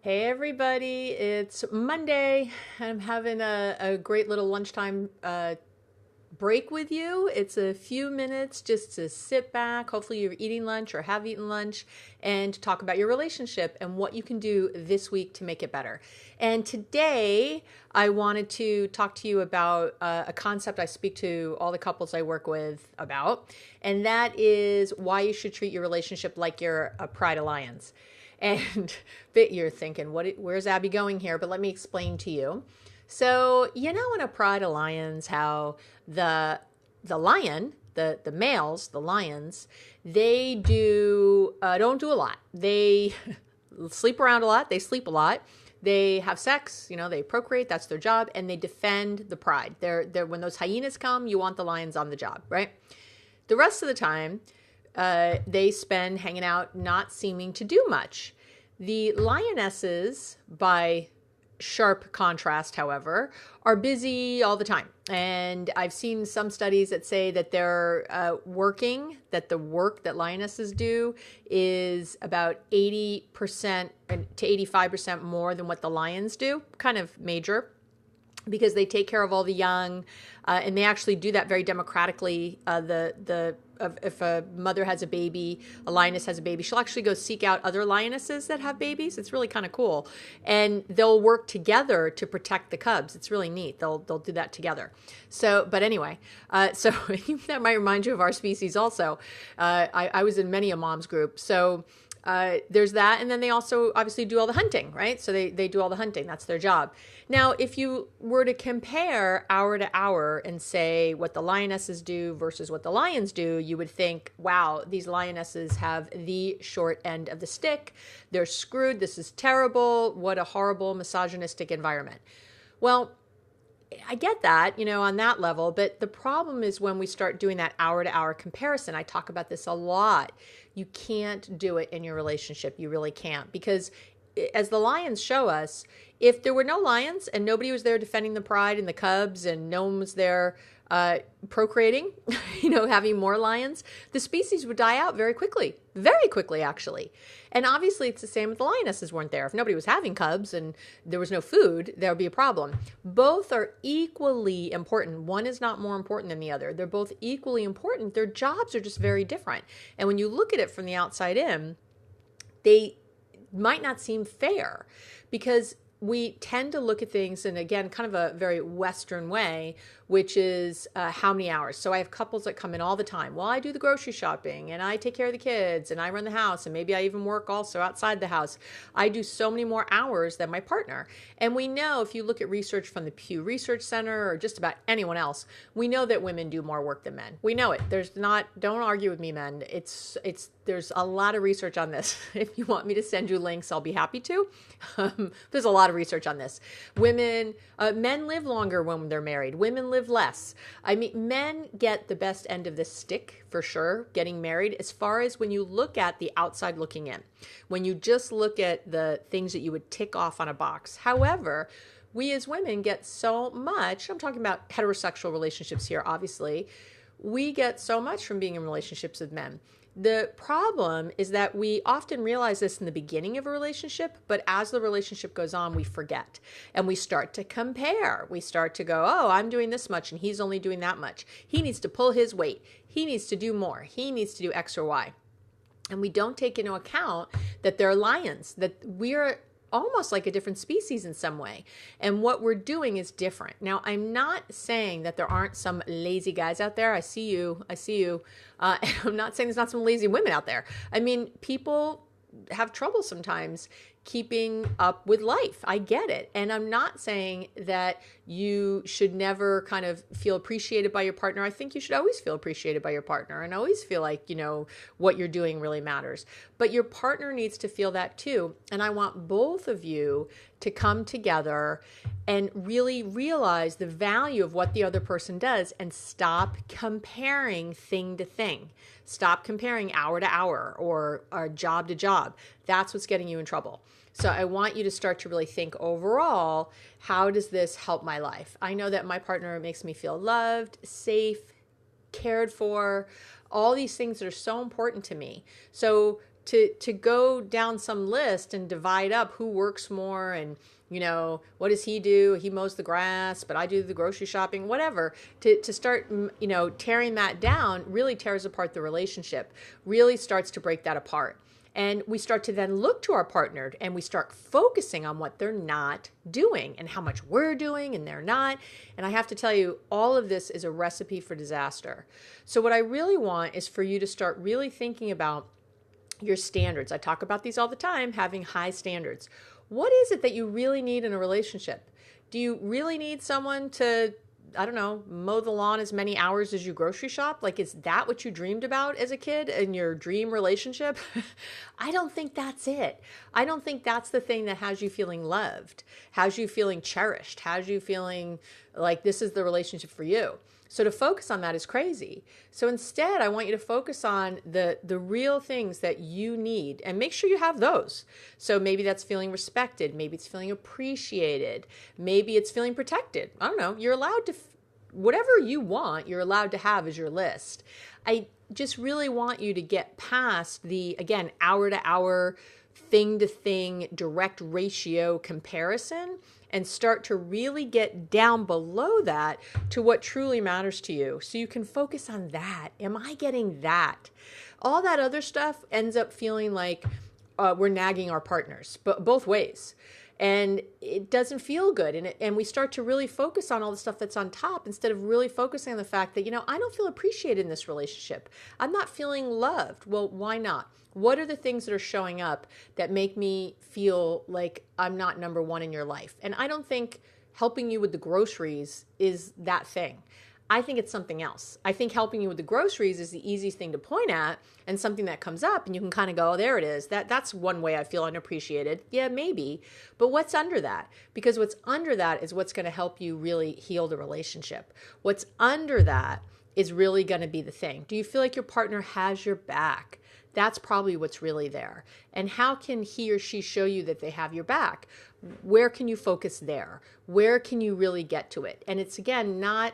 Hey everybody, it's Monday. I'm having a great little lunchtime break with you. It's a few minutes just to sit back. Hopefully, you're eating lunch or have eaten lunch and talk about your relationship and what you can do this week to make it better. And today, I wanted to talk to you about a concept I speak to all the couples I work with about, and that is why you should treat your relationship like you're a pride of lions. And but you're thinking, where's Abby going here? But let me explain to you. So, in a pride of lions, how the lion, the males, the lions, they don't do a lot. They sleep around a lot. They sleep a lot. They have sex, they procreate, that's their job, and they defend the pride. They're when those hyenas come, you want the lions on the job, right? The rest of the time, they spend hanging out, not seeming to do much. The lionesses, by sharp contrast, however, are busy all the time. And I've seen some studies that say that they're working, that the work that lionesses do is about 80% to 85% more than what the lions do, kind of major, because they take care of all the young, and they actually do that very democratically. If a mother has a baby, a lioness has a baby, she'll actually go seek out other lionesses that have babies. It's really kind of cool, and they'll work together to protect the cubs. It's really neat. They'll do that together. So, but anyway, so that might remind you of our species. Also, I was in many a mom's group, so. There's that. And then they also obviously do all the hunting, right? So they do all the hunting. That's their job. Now, if you were to compare hour to hour and say what the lionesses do versus what the lions do, you would think, wow, these lionesses have the short end of the stick. They're screwed. This is terrible. What a horrible misogynistic environment. Well, I get that, on that level, but the problem is when we start doing that hour to hour comparison. I talk about this a lot. You can't do it in your relationship. You really can't, because as the lions show us, if there were no lions and nobody was there defending the pride and the cubs and no one was there procreating, having more lions, the species would die out very quickly, actually. And obviously, it's the same if the lionesses weren't there. If nobody was having cubs and there was no food, there would be a problem. Both are equally important. One is not more important than the other. They're both equally important. Their jobs are just very different. And when you look at it from the outside in, they might not seem fair, because we tend to look at things in, again, kind of a very Western way, which is how many hours. So I have couples that come in all the time. Well, I do the grocery shopping and I take care of the kids and I run the house and maybe I even work also outside the house. I do so many more hours than my partner. And we know, if you look at research from the Pew Research Center or just about anyone else, we know that women do more work than men. We know it. Don't argue with me, men. There's a lot of research on this. If you want me to send you links, I'll be happy to. There's a lot of research on this. Men live longer when they're married. Women live less. I mean, men get the best end of the stick for sure, getting married, as far as when you look at the outside looking in. When you just look at the things that you would tick off on a box. However, we as women get so much. I'm talking about heterosexual relationships here, obviously. We get so much from being in relationships with men. The problem is that we often realize this in the beginning of a relationship, but as the relationship goes on, we forget and we start to compare. We start to go, oh, I'm doing this much and he's only doing that much. He needs to pull his weight. He needs to do more. He needs to do X or Y. And we don't take into account that they're lions, that we're almost like a different species in some way. And what we're doing is different. Now, I'm not saying that there aren't some lazy guys out there. I see you. And I'm not saying there's not some lazy women out there. I mean, people have trouble sometimes keeping up with life. I get it. And I'm not saying that you should never kind of feel appreciated by your partner. I think you should always feel appreciated by your partner and always feel like, what you're doing really matters. But your partner needs to feel that too. And I want both of you to come together and really realize the value of what the other person does and stop comparing thing to thing. Stop comparing hour to hour or job to job. That's what's getting you in trouble. So I want you to start to really think overall, how does this help my life? I know that my partner makes me feel loved, safe, cared for, all these things that are so important to me. So to go down some list and divide up who works more and, what does he do? He mows the grass, but I do the grocery shopping, whatever. To start, tearing that down really tears apart the relationship, really starts to break that apart. And we start to then look to our partner and we start focusing on what they're not doing and how much we're doing and they're not. And I have to tell you, all of this is a recipe for disaster. So what I really want is for you to start really thinking about your standards. I talk about these all the time, having high standards. What is it that you really need in a relationship? Do you really need someone to, I don't know, mow the lawn as many hours as you grocery shop? Like, is that what you dreamed about as a kid in your dream relationship? I don't think that's it. I don't think that's the thing that has you feeling loved, has you feeling cherished, has you feeling like this is the relationship for you. So to focus on that is crazy. So instead, I want you to focus on the real things that you need and make sure you have those. So maybe that's feeling respected. Maybe it's feeling appreciated. Maybe it's feeling protected. I don't know. You're allowed to, whatever you want, you're allowed to have as your list. I just really want you to get past the, again, hour to hour, thing to thing, direct ratio comparison and start to really get down below that to what truly matters to you. So you can focus on that. Am I getting that? All that other stuff ends up feeling like we're nagging our partners, but both ways. And it doesn't feel good. And we start to really focus on all the stuff that's on top instead of really focusing on the fact that, I don't feel appreciated in this relationship. I'm not feeling loved. Well, why not? What are the things that are showing up that make me feel like I'm not number one in your life? And I don't think helping you with the groceries is that thing. I think it's something else. I think helping you with the groceries is the easiest thing to point at and something that comes up and you can kind of go, oh, there it is. That's one way I feel unappreciated. Yeah, maybe. But what's under that? Because what's under that is what's going to help you really heal the relationship. What's under that is really going to be the thing. Do you feel like your partner has your back? That's probably what's really there. And how can he or she show you that they have your back? Where can you focus there? Where can you really get to it? And it's, again, not,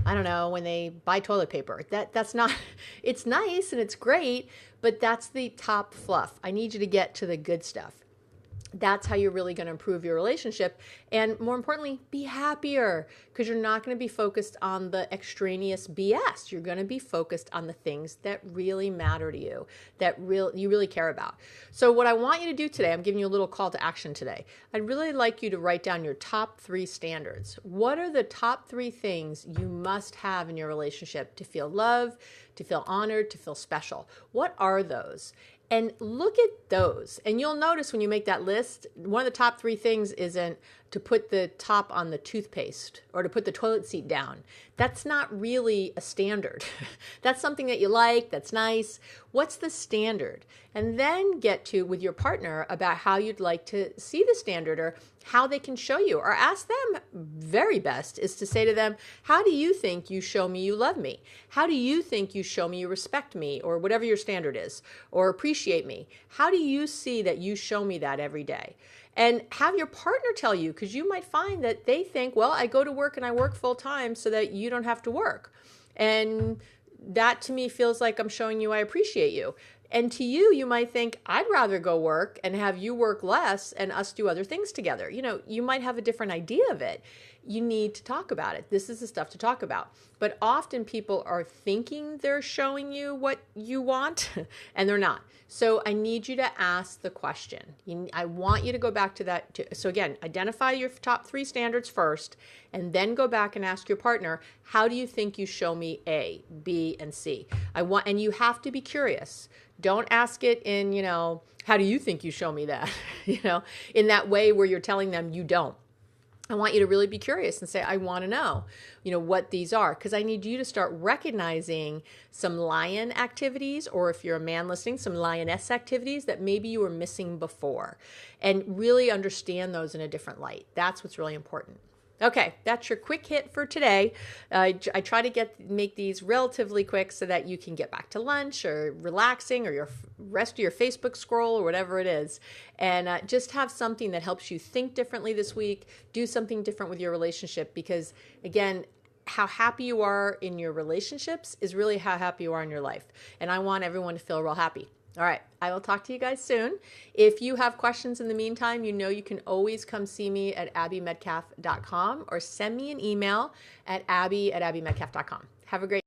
I don't know, when they buy toilet paper. That's not, it's nice and it's great, but that's the top fluff. I need you to get to the good stuff. That's how you're really going to improve your relationship. And more importantly, be happier, because you're not going to be focused on the extraneous BS. You're going to be focused on the things that really matter to you, that you really care about. So what I want you to do today, I'm giving you a little call to action today. I'd really like you to write down your top 3 standards. What are the top 3 things you must have in your relationship to feel loved, to feel honored, to feel special? What are those? And look at those. And you'll notice when you make that list, one of the top 3 things isn't to put the top on the toothpaste or to put the toilet seat down. That's not really a standard. That's something that you like, that's nice. What's the standard? And then get to, with your partner, about how you'd like to see the standard or how they can show you. Or ask them, very best is to say to them, how do you think you show me you love me? How do you think you show me you respect me, or whatever your standard is, or appreciate me? How do you see that you show me that every day? And have your partner tell you, because you might find that they think, well, I go to work and I work full time so that you don't have to work. And that to me feels like I'm showing you I appreciate you. And to you, you might think, I'd rather go work and have you work less and us do other things together. You might have a different idea of it. You need to talk about it. This is the stuff to talk about. But often people are thinking they're showing you what you want and they're not. So I need you to ask the question. I want you to go back to that. So again, identify your top 3 standards first, and then go back and ask your partner, how do you think you show me A, B, and C? And you have to be curious. Don't ask it in, how do you think you show me that? In that way where you're telling them you don't. I want you to really be curious and say, I want to know, what these are, because I need you to start recognizing some lion activities, or if you're a man listening, some lioness activities that maybe you were missing before, and really understand those in a different light. That's what's really important. Okay, that's your quick hit for today. I try to make these relatively quick so that you can get back to lunch or relaxing or your rest of your Facebook scroll or whatever it is. And just have something that helps you think differently this week, do something different with your relationship, because again, how happy you are in your relationships is really how happy you are in your life. And I want everyone to feel real happy. All right. I will talk to you guys soon. If you have questions in the meantime, you know you can always come see me at abbymedcalf.com or send me an email at abby@abbymedcalf.com. Have a great